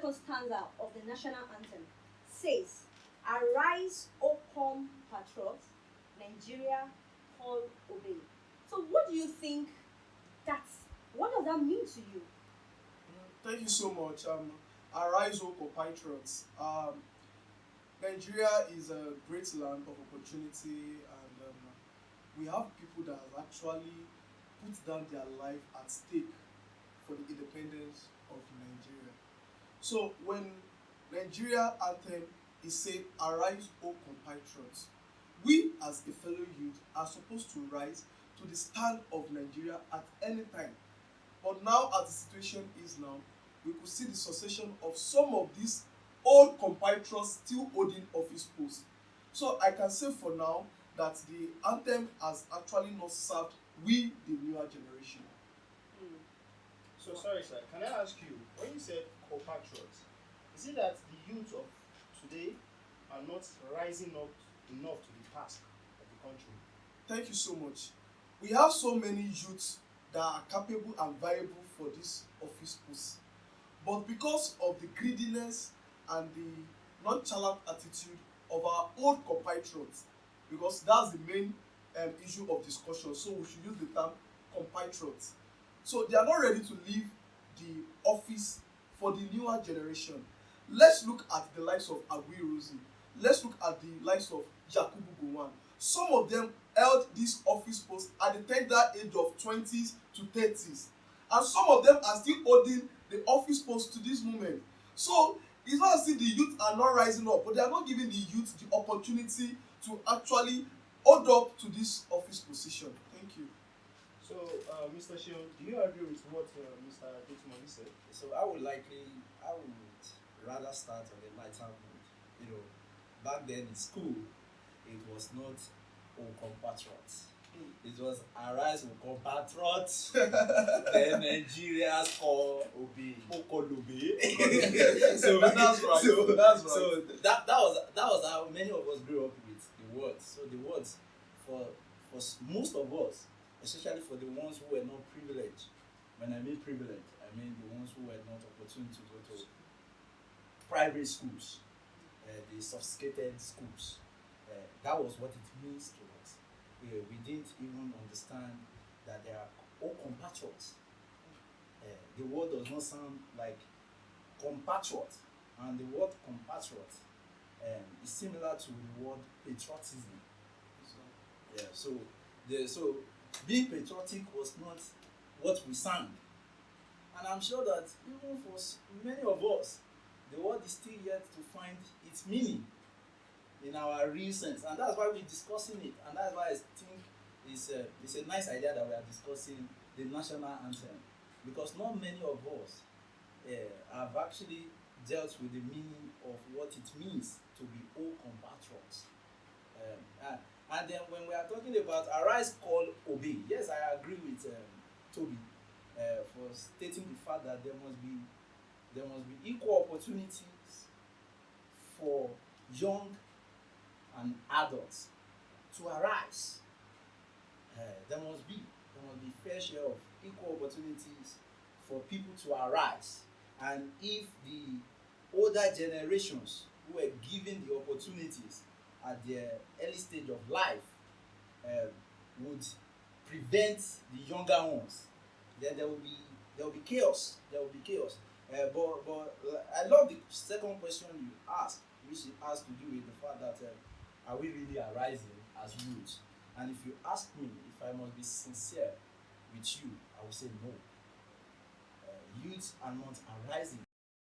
second stanza of the national anthem says, "Arise, O compatriots, Nigeria call obey." So, what do you think that's? What does that mean to you? Thank you so much. Arise, O compatriots. Nigeria is a great land of opportunity, and we have people that have actually put down their life at stake for the independence of Nigeria. So when Nigeria anthem is saying, "Arise, O compatriots," we as a fellow youth are supposed to rise to the stand of Nigeria at any time. But now, as the situation is now, we could see the succession of some of these old compatriots still holding office posts. So I can say for now that the anthem has actually not served we, the newer generation. Mm. So sorry, sir. Can I ask you, when you said compatriots, is it that the youth of today are not rising up enough to the task of the country? Thank you so much. We have so many youths that are capable and viable for this office post. But because of the greediness and the nonchalant attitude of our old compatriots, because that's the main issue of discussion, so we should use the term compatriots. So they are not ready to leave the office for the newer generation. Let's look at the likes of Agui Rosie. Let's look at the likes of Yakubu Gowon. Some of them held this office post at the tender age of 20s to 30s. And some of them are still holding the office post to this moment. So it's not as if the youth are not rising up, but they are not giving the youth the opportunity to actually hold up to this office position. Thank you. So, Mr. Shion, do you agree with what Mr. Dotmoni said? So I would rather start on a lighter note. Back then in school, it was not "O compatriots." It was "Arise, O compatriots." Then Nigeria's call obey. So That's right. So that was how many of us grew up with the words. So the words for most of us, especially for the ones who were not privileged. When I mean privileged, I mean the ones who were not opportune to go to private schools, the sophisticated schools. That was what it means to us. We didn't even understand that there are all compatriots. The word does not sound like compatriot, and the word compatriot is similar to the word patriotism. So being patriotic was not what we sang, and I'm sure that even for many of us, the word is still yet to find its meaning in our real sense, and that's why we're discussing it, and that's why I think it's a nice idea that we are discussing the national anthem, because not many of us have actually dealt with the meaning of what it means to be all compatriots. And then when we are talking about "Arise, call, obey," yes, I agree with Toby for stating the fact that there must be equal opportunities for young and adults to arise. There must be fair share of equal opportunities for people to arise. And if the older generations who were given the opportunities at their early stage of life would prevent the younger ones, then there will be chaos. But I love the second question you asked, which has to do with the fact that are we really arising as youth? And if you ask me if I must be sincere with you, I will say no. Youths are not arising